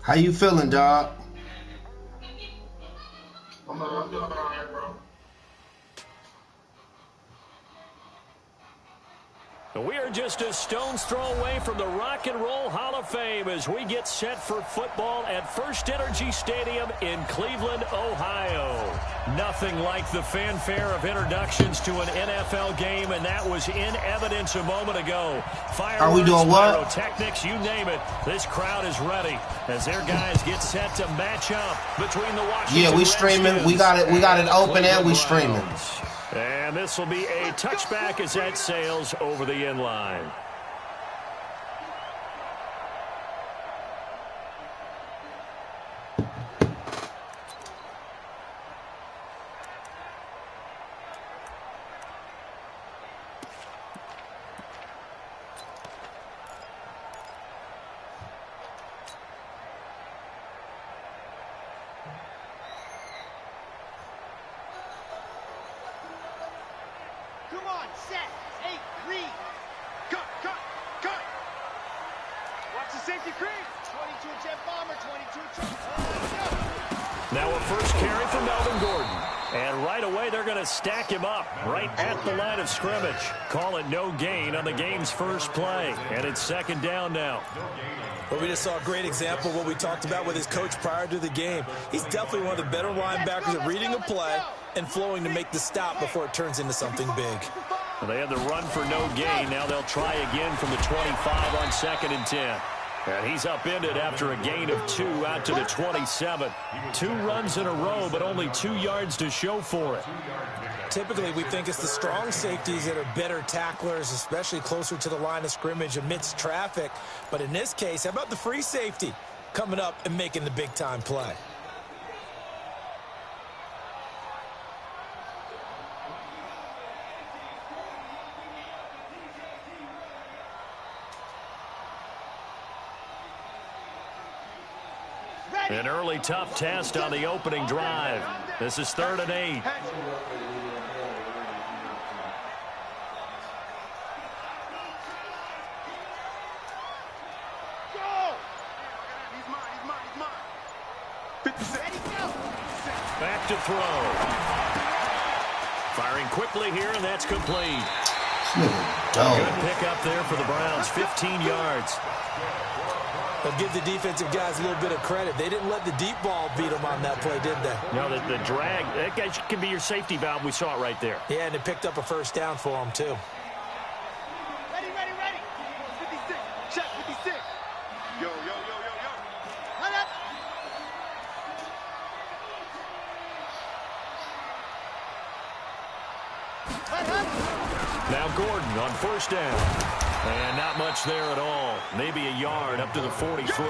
How you feeling, dog? I'm doing all right, bro. We are just a stone's throw away from the Rock and Roll Hall of Fame as we get set for football at First Energy Stadium in Cleveland, Ohio. Nothing like the fanfare of introductions to an NFL game, and that was in evidence a moment ago. Fireworks, are we doing what? Pyrotechnics, you name it. This crowd is ready as their guys get set to match up between the Washington Yeah, we streaming. We got it open and we streaming. And this will be a touchback as that sails over the end line. Now a first carry for Melvin Gordon. And right away they're going to stack him up right at the line of scrimmage. Call it no gain on the game's first play. And it's second down now. Well, we just saw a great example of what we talked about with his coach prior to the game. He's definitely one of the better linebackers at reading a play and flowing to make the stop before it turns into something big. Well, they had the run for no gain. Now they'll try again from the 25 on 2nd and 10. And he's upended after a gain of 2 out to the 27. 2 runs in a row, but only 2 yards to show for it. Typically, we think it's the strong safeties that are better tacklers, especially closer to the line of scrimmage amidst traffic. But in this case, how about the free safety coming up and making the big-time play? An early tough test on the opening drive. This is 3rd and 8. Back to throw. Firing quickly here, and that's complete. Good pick up there for the Browns, 15 yards. But give the defensive guys a little bit of credit. They didn't let the deep ball beat them on that play, did they? No, the drag, that guy can be your safety valve. We saw it right there. Yeah, and they picked up a first down for them, too. Ready. 56. Check 56. Yo. Line up. Now Gordon on first down. And not much there at all. Maybe a yard up to the 43.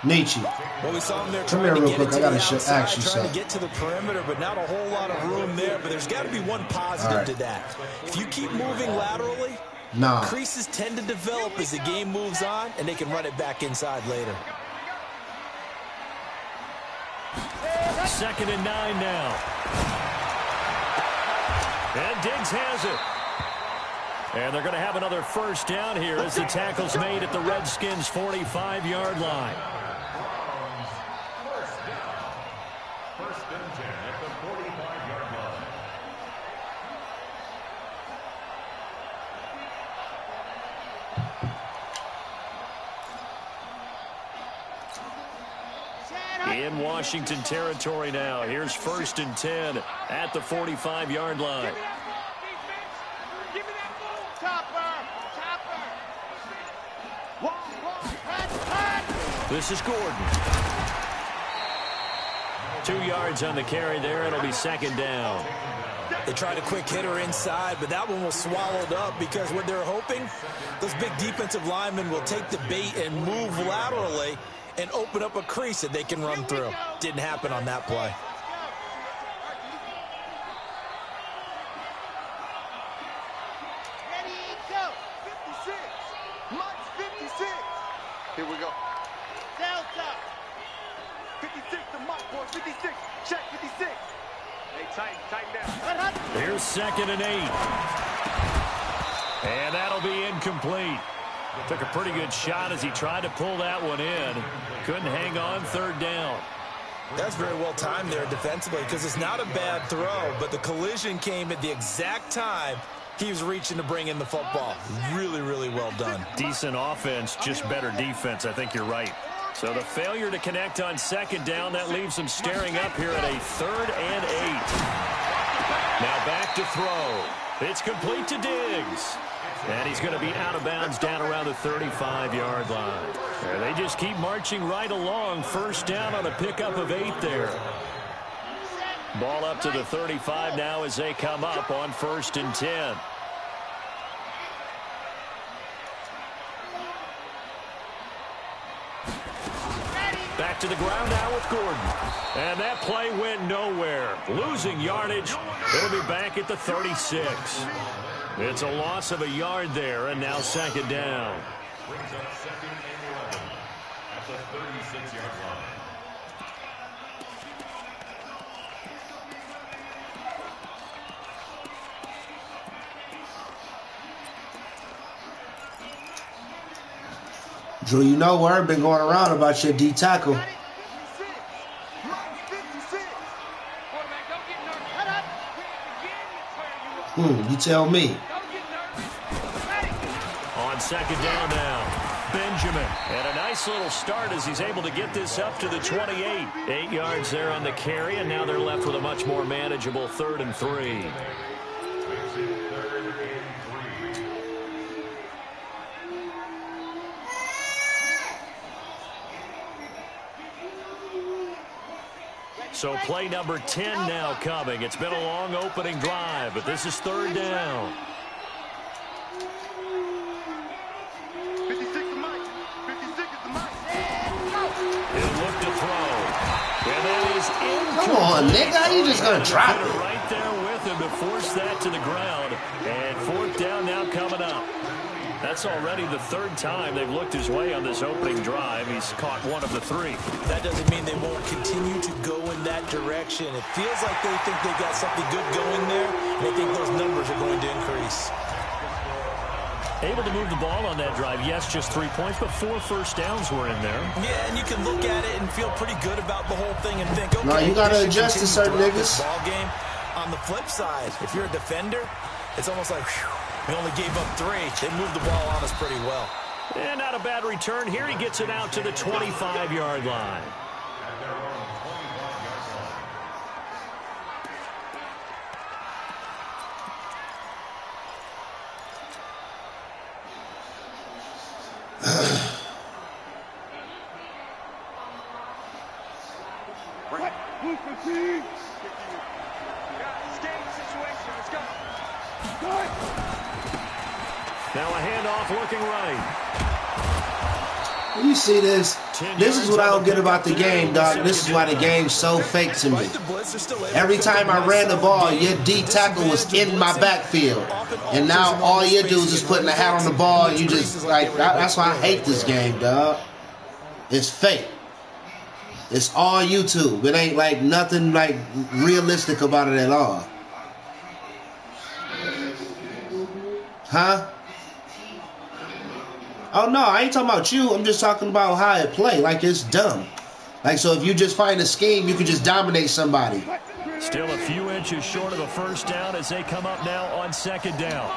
Nietzsche. Well, we saw him there come here real quick. I gotta ask you trying something. to get to the perimeter, but not a whole lot of room there. But there's got to be one positive to that. If you keep moving laterally, creases tend to develop as the game moves on, and they can run it back inside later. 2nd and 9 now. And Diggs has it. And they're going to have another first down here as the tackle's made at the Redskins' 45-yard line. First and 10 at the 45-yard line. In Washington territory now. Here's 1st and 10 at the 45-yard line. This is Gordon. 2 yards on the carry there. It'll be 2nd down. They tried a quick hitter inside, but that one was swallowed up because what they're hoping, those big defensive linemen will take the bait and move laterally and open up a crease that they can run through. Didn't happen on that play. Ready, go. 56. Mike's 56. Here we go. Delta. 56 to Mike, boy. 56. Check 56. Hey, tighten down. Here's 2nd and 8. And that'll be incomplete. Took a pretty good shot as he tried to pull that one in. Couldn't hang on, third down. That's very well timed there defensively because it's not a bad throw, but the collision came at the exact time he was reaching to bring in the football. Really, really well done. Decent offense, just better defense. I think you're right. So the failure to connect on second down, that leaves them staring up here at a 3rd and 8. Now back to throw. It's complete to Diggs. And he's going to be out of bounds down around the 35-yard line. And they just keep marching right along. First down on a pickup of 8 there. Ball up to the 35 now as they come up on 1st and 10. Back to the ground now with Gordon. And that play went nowhere. Losing yardage. It'll be back at the 36. It's a loss of a yard there, and now 2nd down. Brings up 2nd and 11 at the 36-yard line. Drew, you know word been going around about your D tackle. You tell me. On 2nd down now, Benjamin. And a nice little start as he's able to get this up to the 28. 8 yards there on the carry, and now they're left with a much more manageable 3rd and 3. So play number 10 now coming. It's been a long opening drive, but this is 3rd down. 56 to Mike. 56 to Mike. He'll look to throw. And that is incomplete. Come on, nigga. How you just going to drop it? Right there with him to force that to the ground. And 4th down now coming up. That's already the 3rd time they've looked his way on this opening drive. He's caught 1 of the 3. That doesn't mean they won't continue to go in that direction. It feels like they think they got something good going there, and they think those numbers are going to increase. Able to move the ball on that drive. Yes, just 3 points, but 4 first downs were in there. Yeah, and you can look at it and feel pretty good about the whole thing and think, okay, no, you got to adjust to certain niggas. Ball game. On the flip side, if you're a defender, it's almost like, whew, we only gave up 3. They moved the ball on us pretty well. And not a bad return. Here he gets it out to the 25-yard line. Now a handoff looking right. You see this? This is what I don't get about the game, dog. This is why the game's so fake to me. Every time I ran the ball, your D tackle was in my backfield. And now all you do is just putting the hat on the ball. You just, like, that's why I hate this game, dog. It's fake. It's all YouTube. It ain't, like, nothing, like, realistic about it at all. Huh? Oh, no, I ain't talking about you. I'm just talking about how it play. Like, it's dumb. Like, so if you just find a scheme, you can just dominate somebody. Still a few inches short of a first down as they come up now on 2nd down.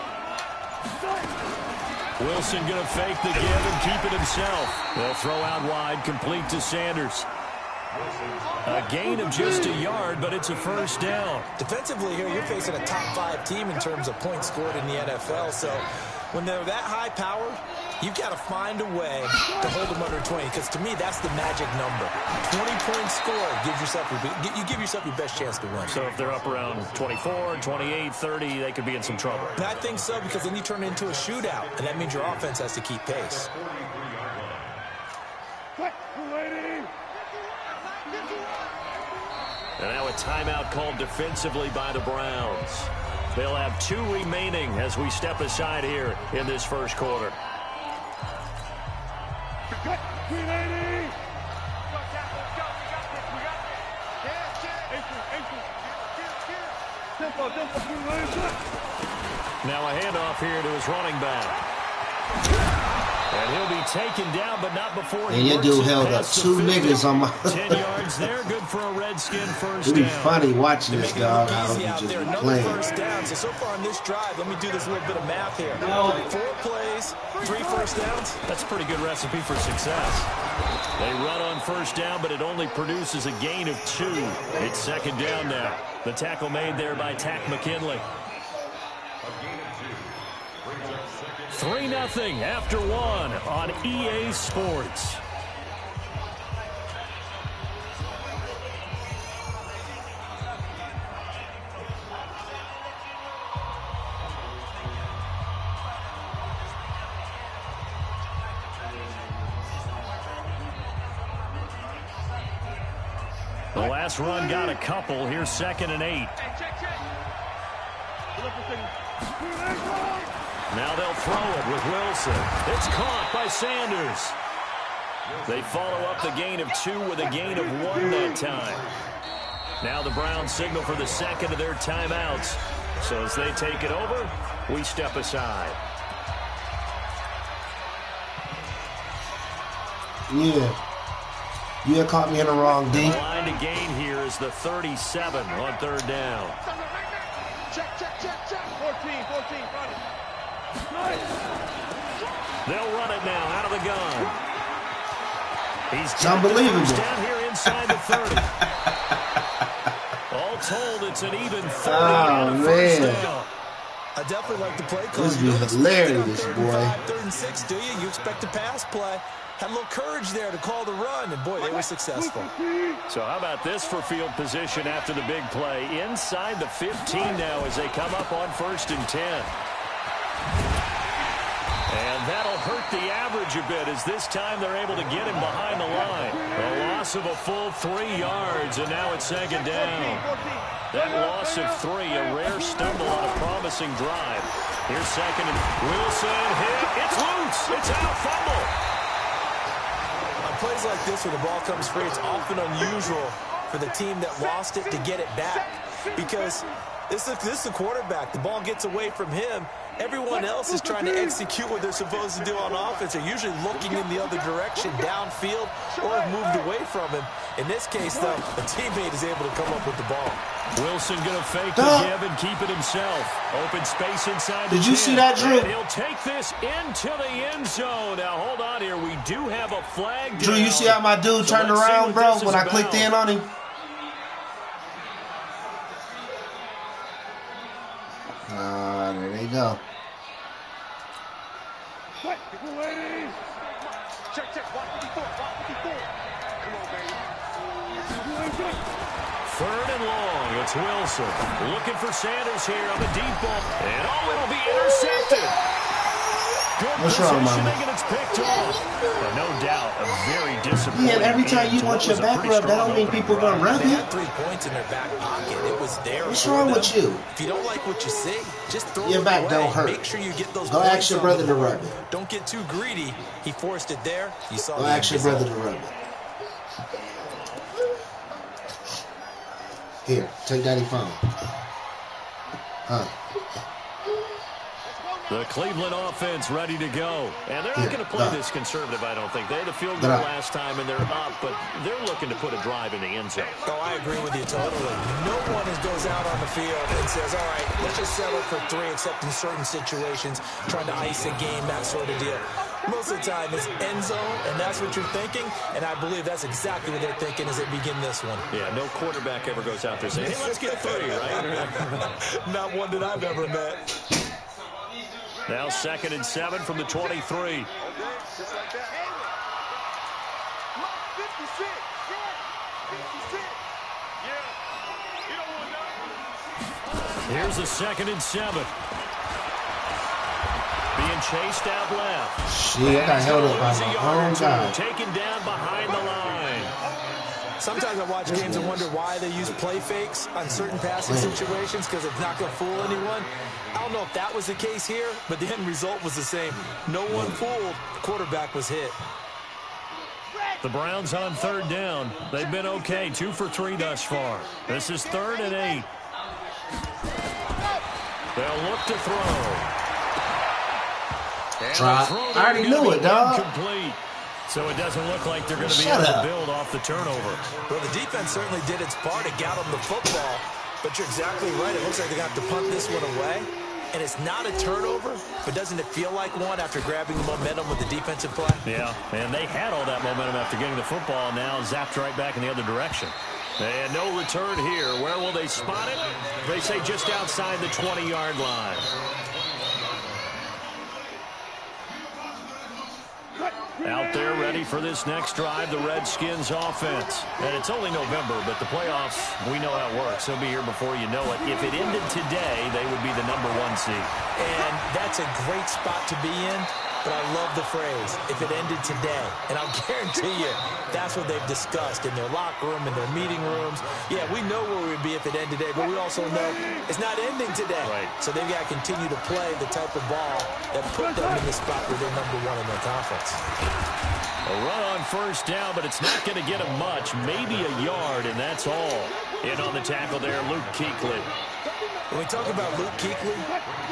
Wilson going to fake the give and keep it himself. They'll throw out wide, complete to Sanders. A gain of just a yard, but it's a first down. Defensively here, you're facing a top 5 team in terms of points scored in the NFL. So when they're that high powered, you've got to find a way to hold them under 20, because to me, that's the magic number. 20 points scored gives yourself you give yourself your best chance to win. So if they're up around 24, 28, 30, they could be in some trouble. And I think so, because then you turn it into a shootout, and that means your offense has to keep pace. And now a timeout called defensively by the Browns. They'll have 2 remaining as we step aside here in this first quarter. Now a handoff here to his running back. And he'll be taken down, but not before and your dude held up 2 niggas on my 10 yards there, good for a Redskin first It'd be down. funny watching this, dog. I hope Easy you out just there. be Another playing. first down. So far on this drive, let me do this little bit of math here. 4 plays, 3 first downs. That's a pretty good recipe for success. They run on first down, but it only produces a gain of 2. It's second down now. The tackle made there by Tack McKinley. 3-0 after 1 on EA Sports. The last run got a couple. Here's 2nd and 8. Now they'll throw it with Wilson. It's caught by Sanders. They follow up the gain of 2 with a gain of 1 that time. Now the Browns signal for the second of their timeouts. So as they take it over, we step aside. Yeah. You had caught me in the wrong D. The line to gain here is the 37 on 3rd down. Check. 14, front. They'll run it now out of the gun. It's unbelievable. Down here inside the 30. All told, it's an even 30. Oh, man. I definitely like the play call. This be hilarious, boy. 3rd and 6, do you? You expect a pass play. Had a little courage there to call the run, and boy, they were successful. So how about this for field position after the big play? Inside the 15 now as they come up on 1st and 10. And that'll hurt the average a bit as this time they're able to get him behind the line. A loss of a full 3 yards, and now it's 2nd down. That loss of 3, a rare stumble on a promising drive. Here's 2nd and Wilson hit. It's loose. It's out. Fumble. Plays like this where the ball comes free, it's often unusual for the team that lost it to get it back because this is the quarterback. The ball gets away from him. Everyone else is trying to execute what they're supposed to do on offense. They're usually looking in the other direction, downfield, or have moved away from him. In this case, though, a teammate is able to come up with the ball. Wilson going to fake the give and keep it himself. Open space inside the 10. Did you see that, Drew? And he'll take this into the end zone. Now, hold on here. We do have a flag. Drew, you see how my dude turned around, bro, when I clicked in on him? There they go. Check. Watch 54. Come on, baby. 3rd and long. It's Wilson looking for Sanders here on the deep ball. And it'll be intercepted. Good positioning, and it's picked off. But no doubt, a very disappointing. Yeah, every time you want your back rub, that don't mean people gonna rub They you. had 3 points in their back pocket. It was there. What's wrong with you? If you don't like what you see, just throw Your it back away. don't hurt. Make sure you get those Go points ask your on brother the to board. rub it. Don't get too greedy. He forced it there. You saw Go the ask your result. brother to rub it. Here, take daddy phone. The Cleveland offense ready to go. And they're not going to play this conservative, I don't think. They had a field goal last time, and they're up, but they're looking to put a drive in the end zone. Oh, I agree with you totally. No one goes out on the field and says, all right, let's just settle for 3, except in certain situations, trying to ice a game, that sort of deal. Most of the time, it's end zone, and that's what you're thinking, and I believe that's exactly what they're thinking as they begin this one. Yeah, no quarterback ever goes out there saying, hey, let's get 3, right? Not one that I've ever met. Now 2nd and 7 from the 23. Just like that. 56. You don't want that. Here's the 2nd and 7. Being chased out left. Shit, I got held up by my own guy. Taken down behind the line. Sometimes I watch games and wonder why they use play fakes on certain passing situations because it's not going to fool anyone. I don't know if that was the case here, but the end result was the same. No one fooled. The quarterback was hit. The Browns on 3rd down. They've been okay. 2 for 3 thus far. This is 3rd and 8. They'll look to throw. Try. I already knew it, dog. Incomplete. So it doesn't look like they're going to be able to build off the turnover. Well, the defense certainly did its part to get them the football, but you're exactly right. It looks like they're going to have to punt this one away. And it's not a turnover, but doesn't it feel like one after grabbing the momentum with the defensive play? Yeah, and they had all that momentum after getting the football, now zapped right back in the other direction. And no return here. Where will they spot it? They say just outside the 20-yard line. Out there ready for this next drive, the Redskins offense. And it's only November, but the playoffs, we know how it works. They'll be here before you know it. If it ended today, they would be the #1 seed. And that's a great spot to be in, but I love the phrase, if it ended today. And I'll guarantee you, that's what they've discussed in their locker room, in their meeting rooms. Yeah, we know where we'd be if it ended today, but we also know it's not ending today. Right. So they've got to continue to play the type of ball that put them in the spot where they're #1 in their conference. A run on first down, but it's not going to get him much. Maybe a yard, and that's all. In on the tackle there, Luke Kuechly. When we talk about Luke Kuechly,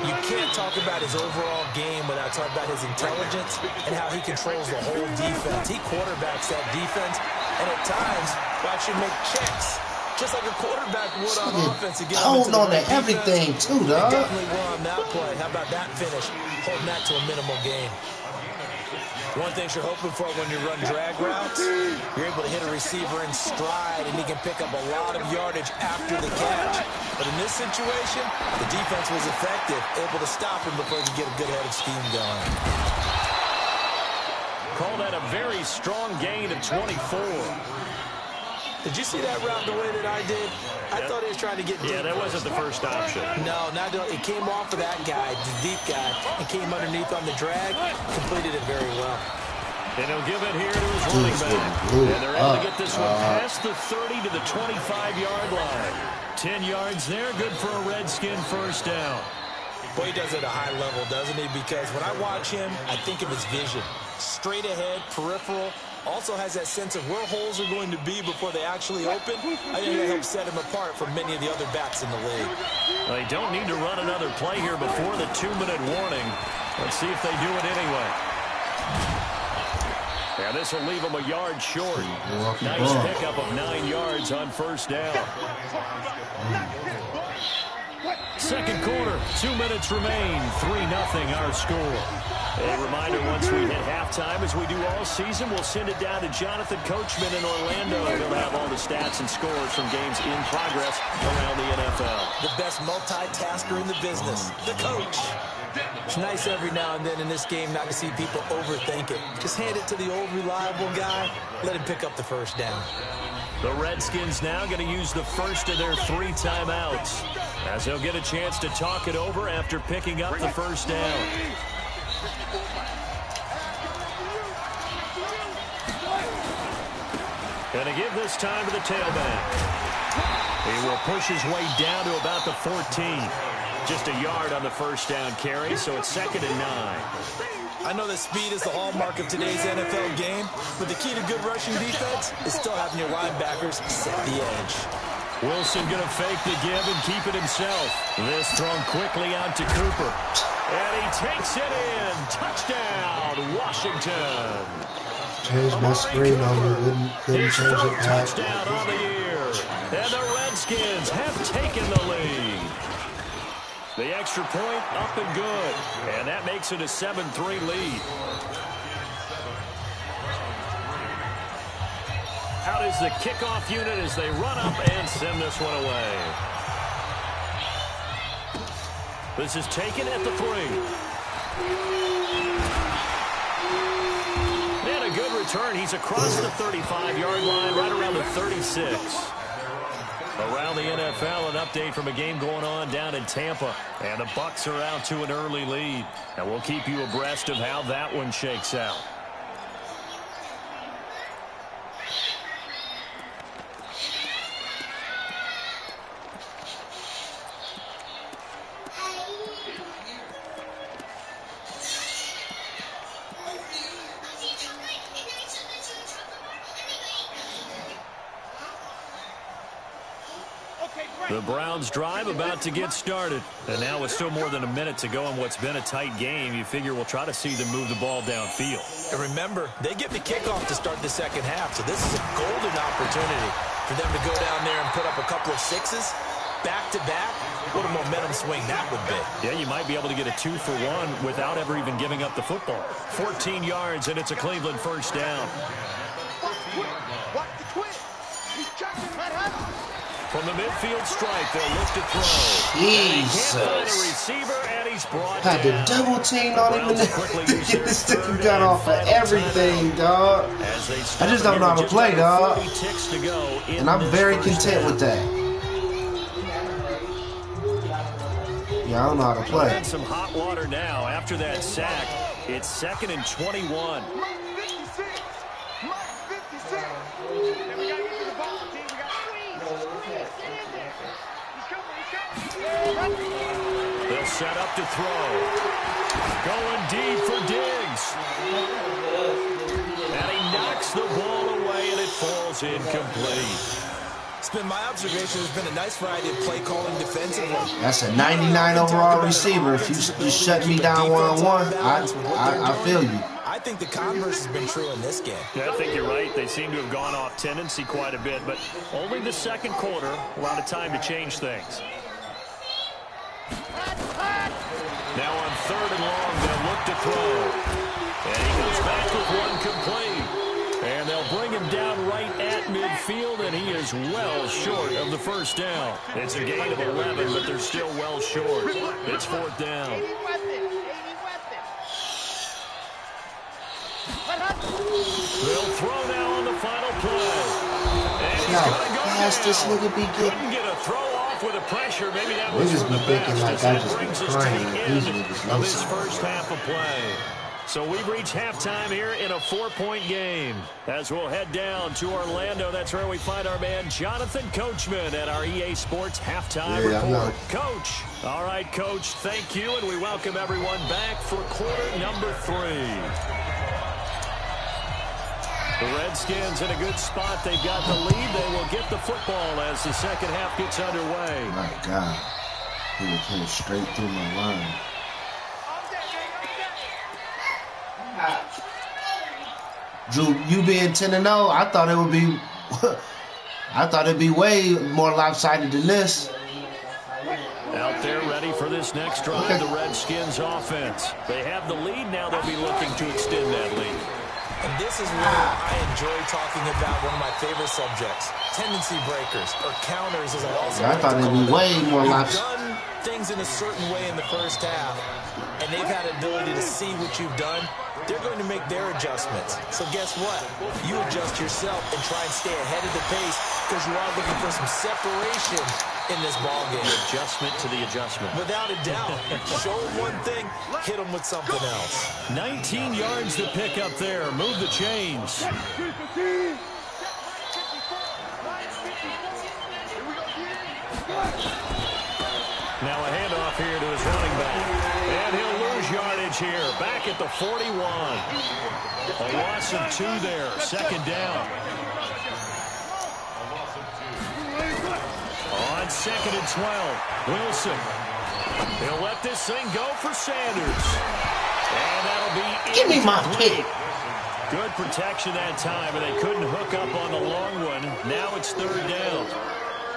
you can't talk about his overall game without talking about his intelligence and how he controls the whole defense. He quarterbacks that defense, and at times will actually make checks, just like a quarterback would on offense. Hold on to everything, too, dog. Definitely were on that play. How about that finish? Holding that to a minimal gain. One thing you're hoping for when you run drag routes, you're able to hit a receiver in stride, and he can pick up a lot of yardage after the catch. But in this situation, the defense was effective, able to stop him before he could get a good head of steam going. Call that a very strong gain of 24. Did you see that route the way that I did? I thought he was trying to get deep. Yeah, that wasn't the first option. No, it came off of that guy, the deep guy, and came underneath on the drag, completed it very well. And he'll give it here to his running back. And they're able to get this one past the 30 to the 25-yard line. 10 yards there, good for a Redskin first down. Boy, he does it at a high level, doesn't he? Because when I watch him, I think of his vision. Straight ahead, peripheral. Also has that sense of where holes are going to be before they actually open. I think that helps set him apart from many of the other backs in the league. They don't need to run another play here before the 2-minute warning. Let's see if they do it anyway. Yeah, this will leave them a yard short. Nice pickup of 9 yards on first down. Second quarter, 2 minutes remain. 3-0 our score. A reminder, once we hit halftime, as we do all season, we'll send it down to Jonathan Coachman in Orlando. He'll have all the stats and scores from games in progress around the NFL. The best multitasker in the business, the coach. It's nice every now and then in this game not to see people overthink it. Just hand it to the old reliable guy, let him pick up the first down. The Redskins now going to use the first of their 3 timeouts, as they'll get a chance to talk it over after picking up the first down. Going to give this time to the tailback. He will push his way down to about the 14. Just a yard on the first down carry, so it's 2nd and 9. I know that speed is the hallmark of today's NFL game, but the key to good rushing defense is still having your linebackers set the edge. Wilson going to fake the give and keep it himself. This thrown quickly out to Cooper. And he takes it in. Touchdown, Washington. Changed my screen over. Couldn't change it back. Touchdown on the year. And the Redskins have taken the lead. The extra point up and good. And that makes it a 7-3 lead. Out is the kickoff unit as they run up and send this one away. This is taken at the 3. And a good return. He's across the 35-yard line, right around the 36. Around the NFL, an update from a game going on down in Tampa. And the Bucs are out to an early lead. And we'll keep you abreast of how that one shakes out. The Browns drive about to get started. And now with still more than a minute to go in what's been a tight game, you figure we'll try to see them move the ball downfield. And remember, they get the kickoff to start the second half, so this is a golden opportunity for them to go down there and put up a couple of sixes back-to-back. What a momentum swing that would be. Yeah, you might be able to get a 2-for-1 without ever even giving up the football. 14 yards, and it's a Cleveland first down. Watch the twist. He's checking. From the midfield stripe, they'll look to throw. Jesus. And he can't find a receiver, and he's brought Had down. to double team on him and get this sticker gun off of everything, dog. I just don't know how to play, dog. And I'm very content with that. Yeah, I don't know how to play. And some hot water now after that sack. It's 2nd and 21. They'll set up to throw. Going deep for Diggs. And he knocks the ball away, and it falls incomplete. It's been my observation. There's been a nice variety of play calling defensively. That's a 99 overall receiver. If you shut me down one-on-one, I feel you. I think the converse has been true in this game. Yeah, I think you're right. They seem to have gone off tendency quite a bit, but only the second quarter, a lot of time to change things. Now on 3rd and long, they'll look to throw. And he goes back with one complete. And they'll bring him down right at midfield, and he is well short of the first down. It's a gain of 11, but they're still well short. It's 4th down. They'll throw now on the final play. And he's going to go fast this nigga be getting. Couldn't get a throw off with the pressure. Maybe that was Niggas for be the thinking best. like I just be crying. These These niggas of know this something. first half of play. So we've reached halftime here in a 4-point game. As we'll head down to Orlando, that's where we find our man Jonathan Coachman at our EA Sports Halftime Report. Coach. All right, Coach, thank you, and we welcome everyone back for quarter number 3. The Redskins in a good spot. They've got the lead. They will get the football as the second half gets underway. My God. He was hitting straight through my line. Drew, you being 10-0, I thought it would be I thought it'd be way more lopsided than this. Out there ready for this next drive, the Redskins offense. They have the lead now. They'll be looking to extend that lead. And this is where I enjoy talking about one of my favorite subjects, tendency breakers, or counters, as I also I thought it'd be way more lopsided. You've done things in a certain way in the first half, and they've had an ability to see what you've done. They're going to make their adjustments. So guess what? You adjust yourself and try and stay ahead of the pace because you are looking for some separation in this ball game. Adjustment to the adjustment. Without a doubt. Show them one thing, hit them with something else. 19 yards to pick up there. Move the chains. Now a handoff here to his running back. And he'll lose yardage here. Back at the 41. A loss of 2 there. Second down. On 2nd and 12. Wilson. He'll let this thing go for Sanders. And that'll be Give me my pick. Good protection that time, and they couldn't hook up on the long one. Now it's 3rd down.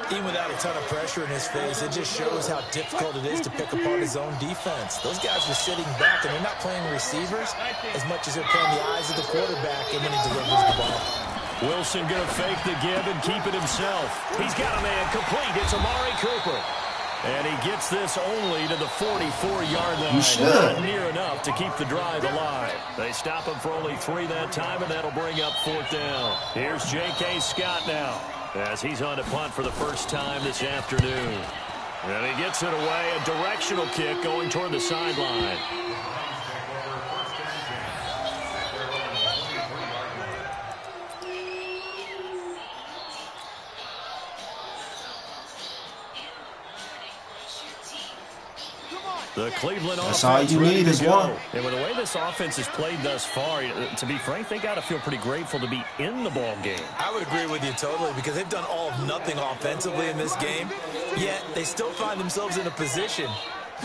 Even without a ton of pressure in his face, it just shows how difficult it is to pick apart his own defense. Those guys are sitting back, and they're not playing receivers as much as they're playing the eyes of the quarterback and when he delivers the ball. Wilson going to fake the give and keep it himself. He's got a man complete. It's Amari Cooper. And he gets this only to the 44-yard line. You should. Not near enough to keep the drive alive. They stop him for only 3 that time, and that'll bring up 4th down. Here's J.K. Scott now, as he's on to punt for the first time this afternoon. And he gets it away, a directional kick going toward the sideline. The Cleveland That's all offense you ready need to is go. one. And with the way this offense has played thus far, to be frank, they got to feel pretty grateful to be in the ball game. I would agree with you totally because they've done all of nothing offensively in this game, yet they still find themselves in a position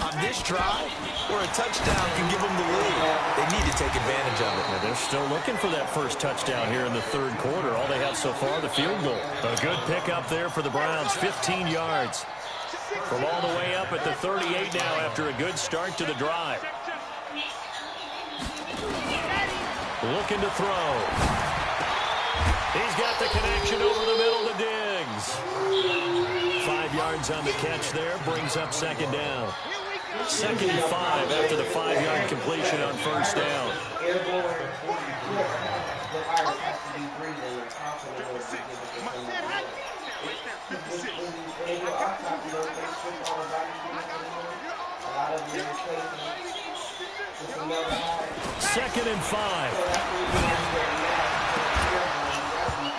on this drive where a touchdown can give them the lead. They need to take advantage of it. Yeah, they're still looking for that first touchdown here in the third quarter. All they have so far, the field goal. A good pickup there for the Browns, 15 yards. From all the way up at the 38 now after a good start to the drive. Looking to throw. He's got the connection over the middle to Diggs. 5 yards on the catch there, brings up second down. 2nd and 5 after the 5-yard completion on first down. Second and 5.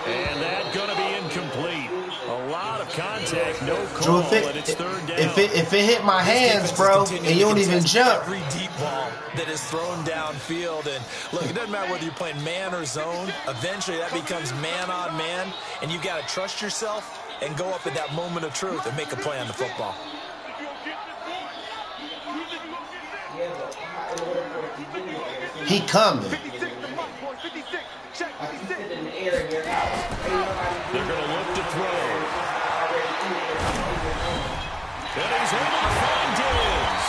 And that's going to be incomplete. A lot of contact, no call, and it's third down. If it hit my hands, bro, and you don't even jump. Every deep ball that is thrown downfield. And look, it doesn't matter whether you're playing man or zone. Eventually that becomes man on man, and you've got to trust yourself and go up at that moment of truth and make a play on the football. He coming. They're going to look to throw. And he's able to find Diggs.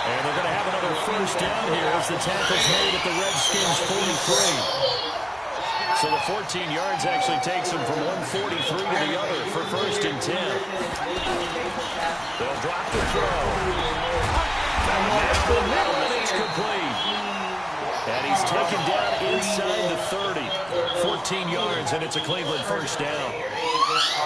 And they're going to have another first down here as the tackle's made at the Redskins' 43. So the 14 yards actually takes them from 143 to the other for first and 10. They'll drop the throw. Now the middle, and it's complete. And he's taken down inside the 30. 14 yards, and it's a Cleveland first down.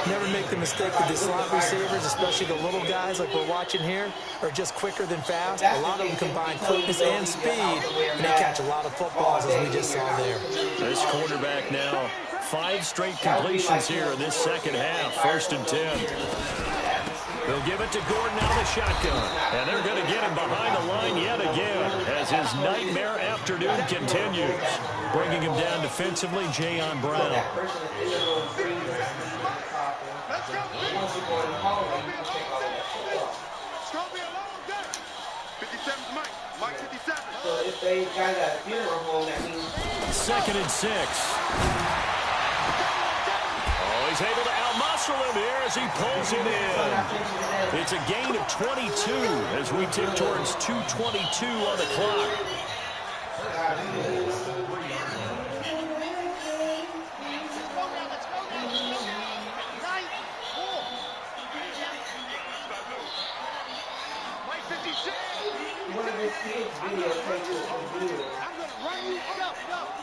Never make the mistake that the slot receivers, especially the little guys like we're watching here, are just quicker than fast. A lot of them combine quickness and speed, and they catch a lot of footballs, as we just saw there. This quarterback now, 5 straight completions here in this second half. First and 10. They'll give it to Gordon out of the shotgun. And they're going to get him behind the line yet again as his nightmare afternoon continues. Bringing him down defensively, Jayon Brown. Second and 6. He's able to out-muscle him here as he pulls it in. It's a gain of 22 as we tick towards 2:22 on the clock. One of his kids videotaped it from here. I'm going to run you up. 56.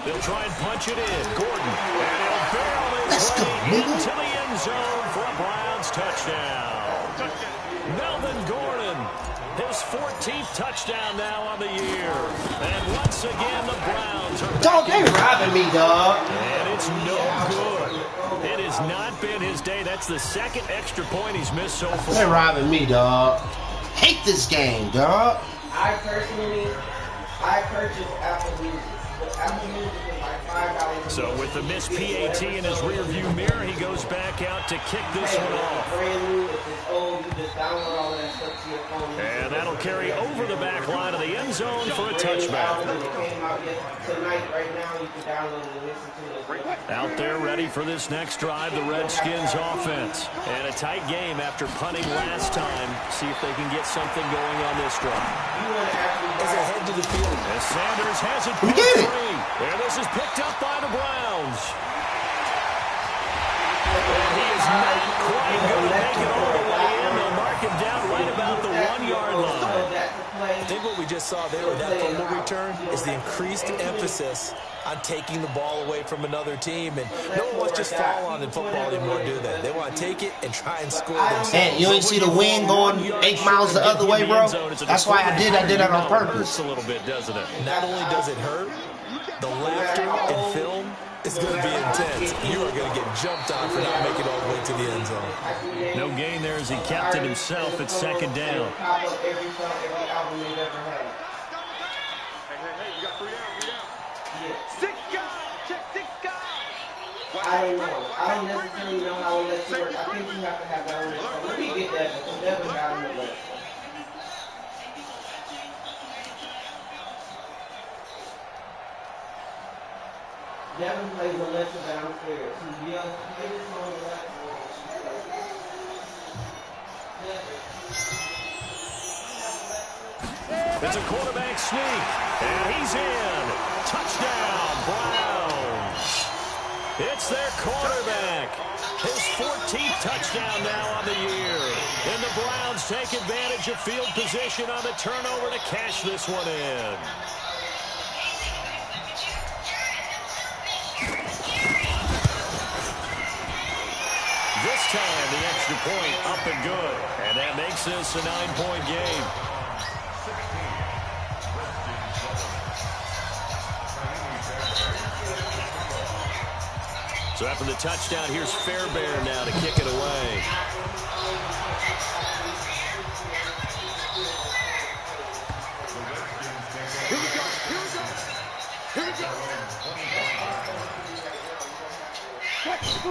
They'll try and punch it in. Gordon. And he'll barrel his way into the end zone for a Browns touchdown. Melvin Gordon, his 14th touchdown now on the year. And once again, the Browns are... Dog, they robbing me, dog. And it's no good. It has not been his day. That's the second extra point he's missed so far. They robbing me, dog. Hate this game, dog. I purchased Apple Music. Apple Music is like $5. So with the missed PAT in his rearview mirror, he goes back out to kick this one off. Brand new, if it's old, you just download all that stuff to your phone. And that'll carry over the back line of the end zone for a touchback. Tonight, right now, you can download it and listen to it. Out there ready for this next drive, the Redskins offense. And a tight game after punting last time. See if they can get something going on this drive. As they head to the field. As Sanders has it. We get it. And this is picked up by the Browns. And he is not quite going to make it all the way in. They'll mark him down right about the 1-yard line. I think what we just saw there with that fumble return is the increased emphasis on taking the ball away from another team. And no one wants to just fall on in football anymore, do they? They want to take it and try and score themselves. And you ain't see the wind going 8 miles the other way, bro? That's why I did that on purpose. A little bit, doesn't it? Not only does it hurt, the laughter and film It's going to be intense. You are going to get jumped on for not making it all the way to the end zone. No gain there as he kept it himself at second down. Hey, you got 3 down, 3 down. Yeah. 6 guys. Check 6 guys. I don't know. I don't necessarily know how it lets you work. I think you have to have that on your. Let me get that because Devin got on the list. Devin plays Alexa downstairs. He yells, play this song Alexa. It's a quarterback sneak, and he's in. Touchdown, Browns. It's their quarterback. His 14th touchdown now on the year. And the Browns take advantage of field position on the turnover to cash this one in. This time, the extra point up and good. And that makes this a 9-point game. So after the touchdown, here's Fairbairn now to kick it away. Here we go. Here we go. Here we go.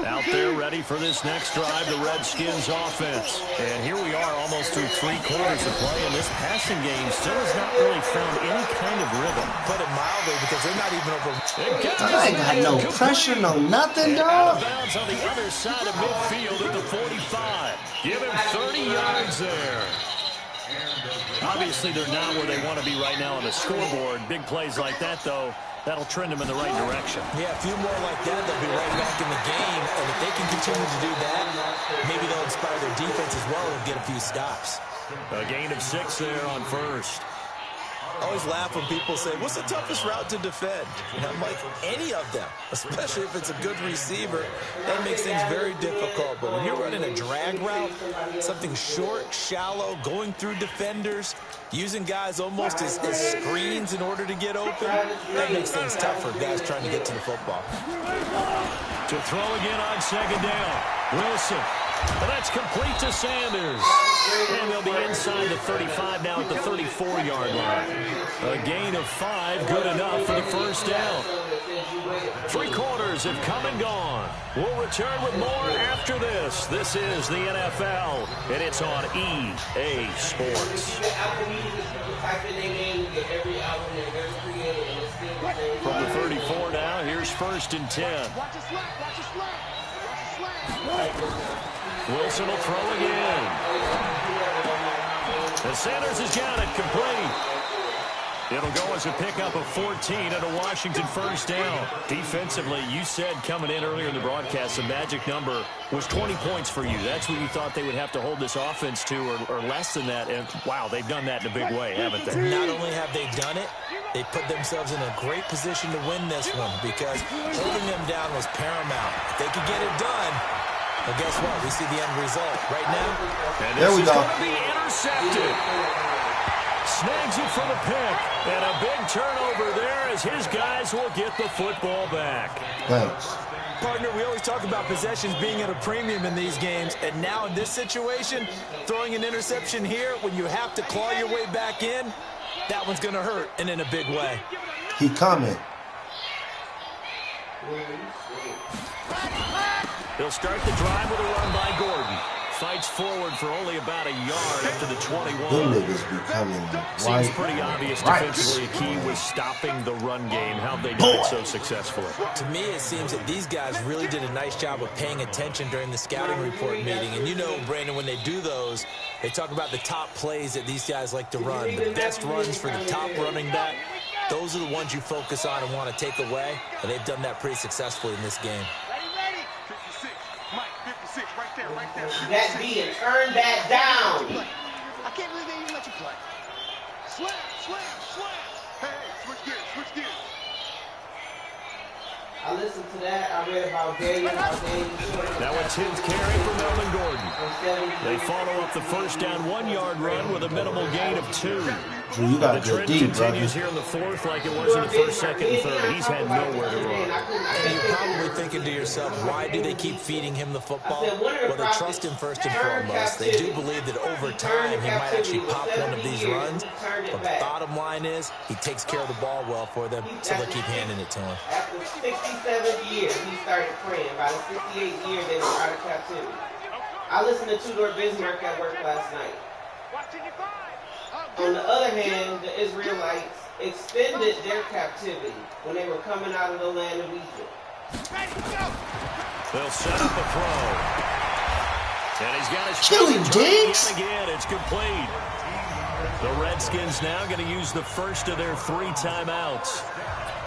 Out there ready for this next drive, the Redskins offense. And here we are almost through 3 quarters of play, and this passing game still has not really found any kind of rhythm. Put it mildly because they're not even over. I ain't got no pressure, no nothing, And out of dog. bounds on the other side of midfield at the 45. Give him 30 yards there. Obviously, they're not where they want to be right now on the scoreboard. Big plays like that, though, that'll trend them in the right direction. Yeah, a few more like that, they'll be right back in the game. And if they can continue to do that, maybe they'll inspire their defense as well and get a few stops. A gain of 6 there on first. I always laugh when people say, what's the toughest route to defend? And I'm like, any of them, especially if it's a good receiver. That makes things very difficult. But when you're running a drag route, something short, shallow, going through defenders, using guys almost as screens in order to get open, that makes things tough for guys trying to get to the football. To throw again on second down. Wilson. And that's complete to Sanders. And they'll be inside the 35 now at the 34-yard line. A gain of 5, good enough for the first down. 3 quarters have come and gone. We'll return with more after this. This is the NFL, and it's on EA Sports. From the 34 now, here's 1st and 10. Watch it slap. Watch it slap. Watch it slap. Wilson will throw again. And Sanders has got it complete. It'll go as a pickup of 14 and a Washington first down. Defensively, you said coming in earlier in the broadcast, the magic number was 20 points for you. That's what you thought they would have to hold this offense to, or less than that. And, wow, they've done that in a big way, haven't they? Not only have they done it, they put themselves in a great position to win this one because holding them down was paramount. If they could get it done, well, guess what? We see the end result right now. And there we go. Going to be intercepted. Snags it for the pick. And a big turnover there as his guys will get the football back. Thanks. Partner, we always talk about possessions being at a premium in these games. And now in this situation, throwing an interception here when you have to claw your way back in, that one's going to hurt, and in a big way. He coming. He'll start the drive with a run by Gordon. Fights forward for only about a yard up to the 21. Them niggas be coming Seems right. pretty obvious Right. defensively. A key was stopping the run game. How'd they do it so successfully? To me, it seems that these guys really did a nice job of paying attention during the scouting report meeting. And you know, Brandon, when they do those, they talk about the top plays that these guys like to run. The best runs for the top running back. Those are the ones you focus on and want to take away. And they've done that pretty successfully in this game. Ready? 56. Mike, 56. Right there, right there. 56. That B and turn that down. I can't believe they even let you play. Slam, slam, slam. Hey, switch gears, switch gears. I listened to that. I read about Daniel. Now a 10th carry for Melvin Gordon. They follow up the first down 1-yard run with a minimal gain of 2. Drew, you got The good trend D, brother. continues here in the fourth like it was in the first, second, and third. He's had nowhere to run. And you're probably thinking to yourself, why do they keep feeding him the football? Well, they trust him first and foremost. They do believe that over time he might actually pop one of these runs. But the bottom line is he takes care of the ball well for them, so they'll keep handing it to him. After 67th year, he started praying. By the 68th year, they were out of captivity. I listened to Tudor Bismarck at work last night. On the other hand, the Israelites extended their captivity when they were coming out of the land of Egypt. They'll set up a throw. And he's got his Killing Diggs. Again, it's complete. The Redskins now going to use the first of their 3 timeouts.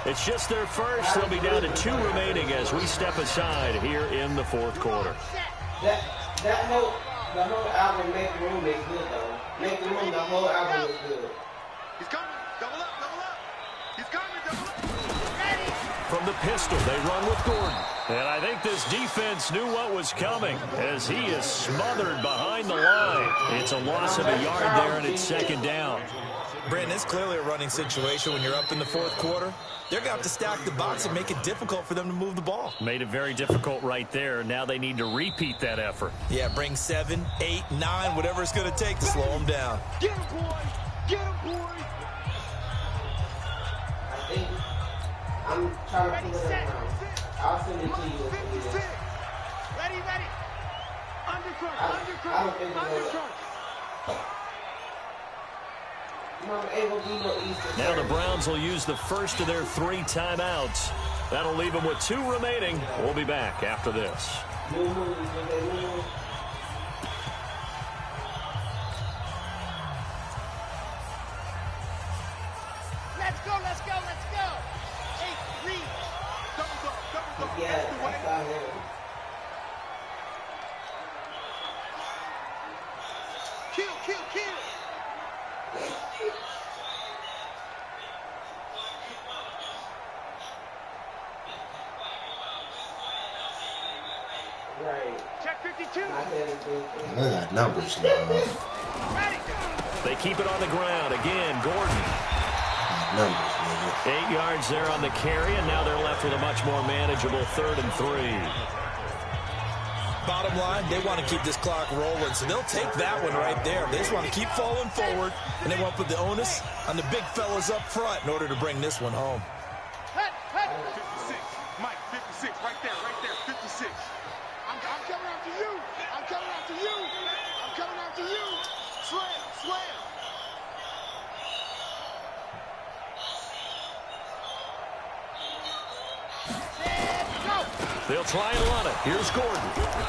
It's just their first. They'll be down to 2 remaining as we step aside here in the fourth quarter. The whole album, Make Room, is good, though. Make Room, the whole album is good. He's coming. Double up, double up. He's coming, double up. Ready. From the pistol, they run with Gordon. And I think this defense knew what was coming as he is smothered behind the line. It's a loss of a yard there, and it's second down. Brandon, it's clearly a running situation when you're up in the fourth quarter. They're going to have to stack the box and make it difficult for them to move the ball. Made it very difficult right there. Now they need to repeat that effort. Yeah, bring 7, 8, 9, whatever it's going to take to slow them down. Get him, boy. Get him, boy. I think I'm trying to pull it around. I'll send it to you if it is. Ready. Undercut. I don't think it's going Now the Browns will use the first of their 3 timeouts. That'll leave them with 2 remaining. We'll be back after this. Let's go. 8, read. Double up. Yeah, that's out here. Kill. Right. Check 52. I got numbers now. Ready. They keep it on the ground. Again, Gordon. Numbers, nigga. 8 yards there on the carry, and now they're left with a much more manageable 3rd and 3. Bottom line, they want to keep this clock rolling, so they'll take that one right there. They just want to keep falling forward, and they want to put the onus on the big fellas up front in order to bring this one home. 56. Mike, 56. Right there. 56. I'm coming after you. Slam. They'll try and run it. Here's Gordon.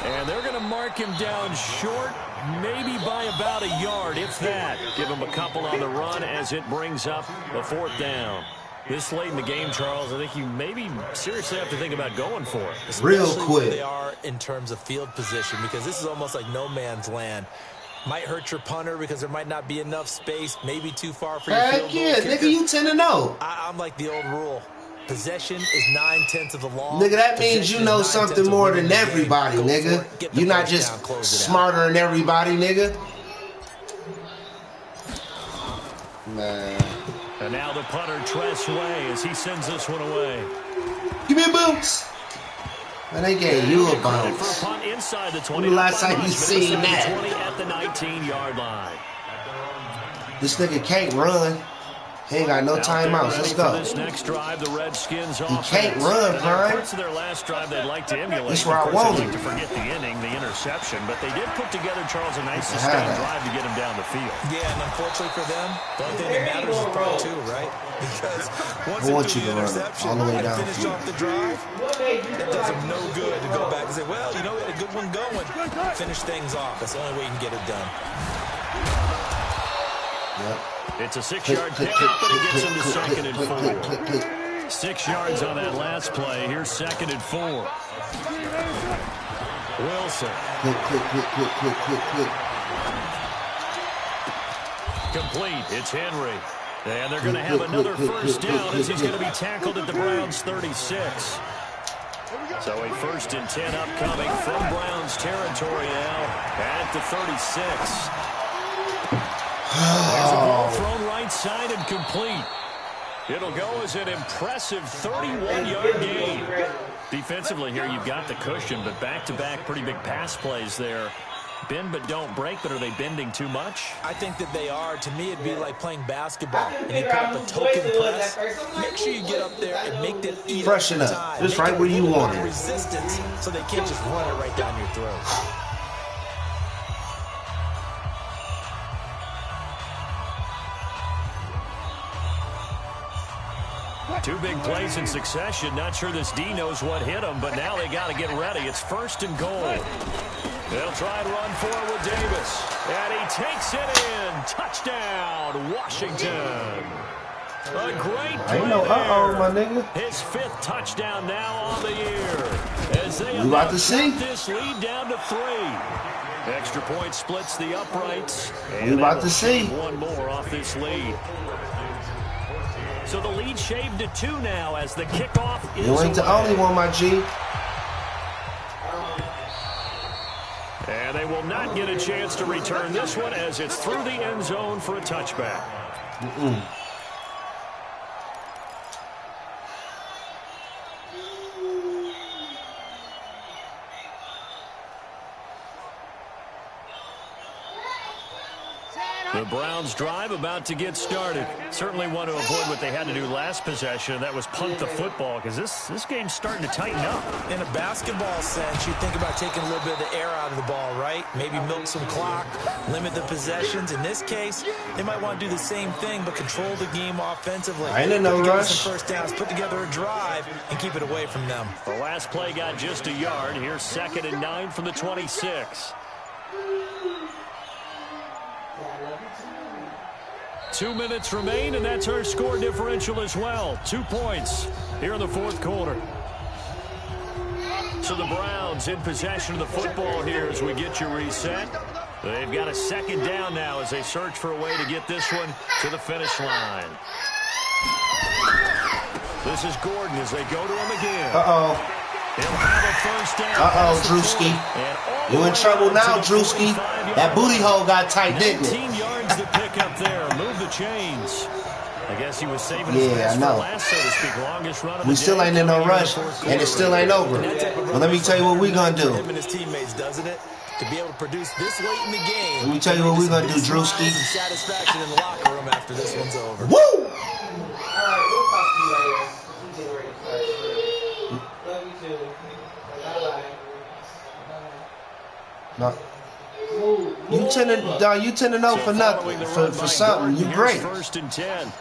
And they're going to mark him down short, maybe by about a yard, if that. Give him a couple on the run as it brings up a 4th down. This late in the game, Charles, I think you maybe seriously have to think about going for it. Real Especially quick. where they are in terms of field position, because this is almost like no man's land. Might hurt your punter because there might not be enough space, maybe too far for your field Heck goal yeah, kicker. nigga, you 10-0. I'm like the old rule. Possession is 9/10 of the law. Nigga, that means you know something more than everybody, nigga. You're not just smarter than everybody, nigga. Man. And now the punter, Tress Way, as he sends this one away. Give me a bounce. Man, they gave you a bounce. For a punt inside the 20. When the last time you seen that? 20 at the 19-yard line. This nigga can't run. He ain't got no timeouts. Let's go. This next drive, the Redskins He can't run, Brian. Parts of their last drive they'd like to emulate. That's where I want him. To forget the inning, the interception, but they did put together, Charles, a nice sustained drive to get him down the field. Yeah, and unfortunately for them, the only thing that matters is part 2, right? Because once I want they you do to the run interception all the way down and finish off the drive, it does them no good to go back and say, well, you know, we had a good one going. Finish things off. That's the only way you can get it done. Yep. It's a 6-yard pickup, but it gets him to 2nd and 4. 6 yards on that last play. Here's 2nd and 4. Wilson. Click. Complete. It's Henry. And they're going to have another first down as he's going to be tackled at the Browns' 36. So a 1st and 10 upcoming from Browns territory now at the 36. There's a ball thrown right outside and complete. It'll go as an impressive 31-yard gain. Defensively here, you've got the cushion, but back-to-back pretty big pass plays there. Bend but don't break, but are they bending too much? I think that they are. To me, it'd be like playing basketball. And you put up a token press. Make sure you get up there and make them eat freshen up. time. Just right where you want it. Resistance, so they can't just run it right down your throat. Two big plays in succession. Not sure this D knows what hit him, but now they got to get ready. It's 1st and goal. They'll try and run for it with Davis. And he takes it in. Touchdown, Washington. A great play there. My nigga. His 5th touchdown now on the year. As they about to see this lead down to 3. Extra point splits the uprights. We about to see one more off this lead. So the lead shaved to 2 now as the kickoff is You ain't the only one, my G. And they will not get a chance to return this one as it's through the end zone for a touchback. The Browns drive about to get started. Certainly want to avoid what they had to do last possession. That was punt the football because this game's starting to tighten up. In a basketball sense, you think about taking a little bit of the air out of the ball, right? Maybe milk some clock, limit the possessions. In this case, they might want to do the same thing but control the game offensively. I ain't in no rush. Some first downs, put together a drive, and keep it away from them. The last play got just a yard. Here's 2nd and 9 from the 26. 2 minutes remain, and that's our score differential as well. 2 points here in the 4th quarter. So the Browns in possession of the football here as we get you reset. They've got a 2nd down now as they search for a way to get this one to the finish line. This is Gordon as they go to him again. He'll have a 1st down. Drewski. You in trouble now, Drewski. That booty hole got tight, didn't it? 19 yards to pick up there. Move the chains. I guess he was saving his best for last, so to speak. Longest run of the We still ain't in no rush, and it still ain't over. Well, let me tell you what we gonna do. Him and his teammates, doesn't it? To be able to produce this late in the game. Let me tell you what we gonna do, Drewski. Satisfaction in the locker room after this one's over. Woo! All right, we'll talk to you later. We getting ready to start. Love you too. Bye-bye. No. You 10-0 for nothing, for something. You great. 1st and 10.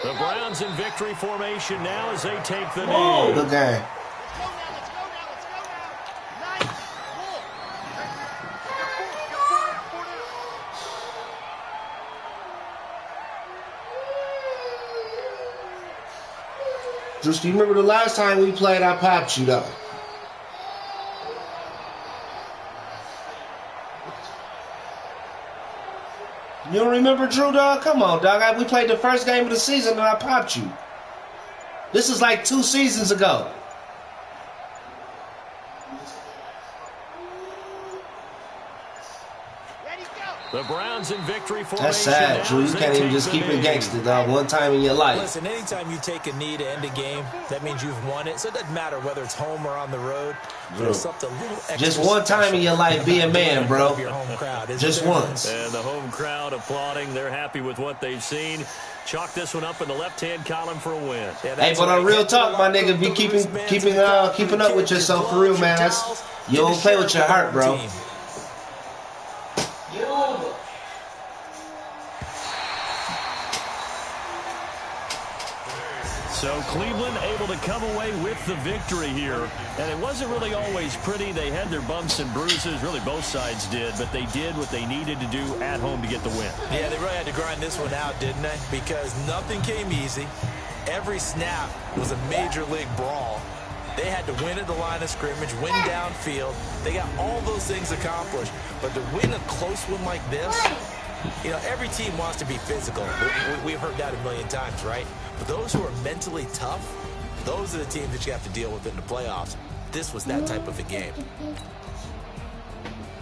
The Browns in victory formation now as they take the knee. Good game. Just you remember the last time we played, I popped you though. You don't remember, Drew, dog? Come on, dog. We played the first game of the season and I popped you. This is like 2 seasons ago. The Browns in victory formation. That's sad, Drew. You can't even just keep it gangster, dog. One time in your life. Listen, anytime you take a knee to end a game, that means you've won it. So it doesn't matter whether it's home or on the road. There's something a little extra. Just one time in your life, be a man, bro. Your home crowd, just once. And the home crowd applauding. They're happy with what they've seen. Chalk this one up in the left-hand column for a win. Yeah, hey, but on real talk, my nigga, be keeping up with yourself for real, man. You don't play with your heart, bro. So Cleveland able to come away with the victory here. And it wasn't really always pretty. They had their bumps and bruises. Really, both sides did. But they did what they needed to do at home to get the win. Yeah, they really had to grind this one out, didn't they? Because nothing came easy. Every snap was a major league brawl. They had to win at the line of scrimmage, win downfield. They got all those things accomplished. But to win a close one like this, you know, every team wants to be physical. We've heard that a million times, right? But those who are mentally tough, those are the teams that you have to deal with in the playoffs. This was that type of a game.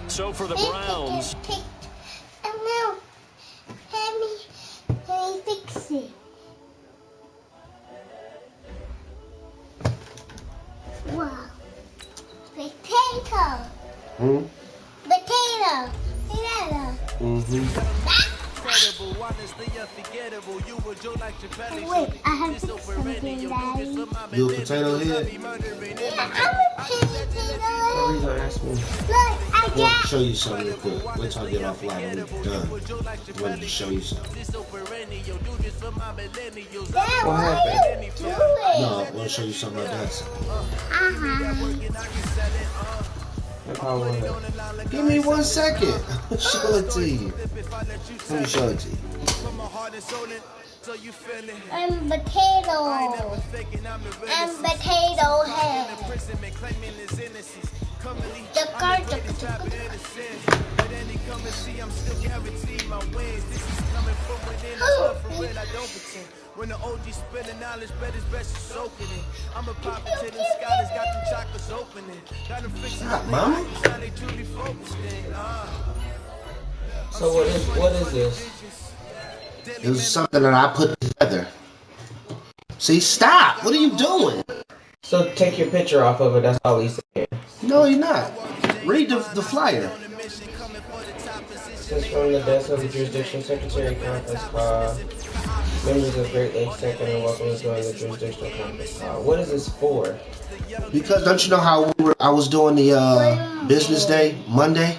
So so for the Browns. Let me fix it. Wow. Potato. Hmm? Potato. Wait, I have to fix something, Daddy. You a potato head? Yeah, I'm a potato. What reason ask me? Look, I I want got. to show you something real quick. Wait till I get off live and we're done. I wanted to show you something. Dad, why you do it? No, I want to show you something like that. Give me 1 second. I'll show it to you. Let me show it to you. I'm potato. I'm potato head. When the OG spilling knowledge, bet his best is soaking it. I'm a pop to them scholars, got them chocolates opening. Got them fixing Stop, Mama. they truly focused in. So what is this? It was something that I put together. See, stop. What are you doing? So take your picture off of it. That's all he's saying. No, you're not. Read the flyer. This is from the desk of the jurisdiction secretary conference call. Members of Great Lakes Second and welcome to join the jurisdictional conference call. What is this for? Because don't you know how I was doing the business day Monday?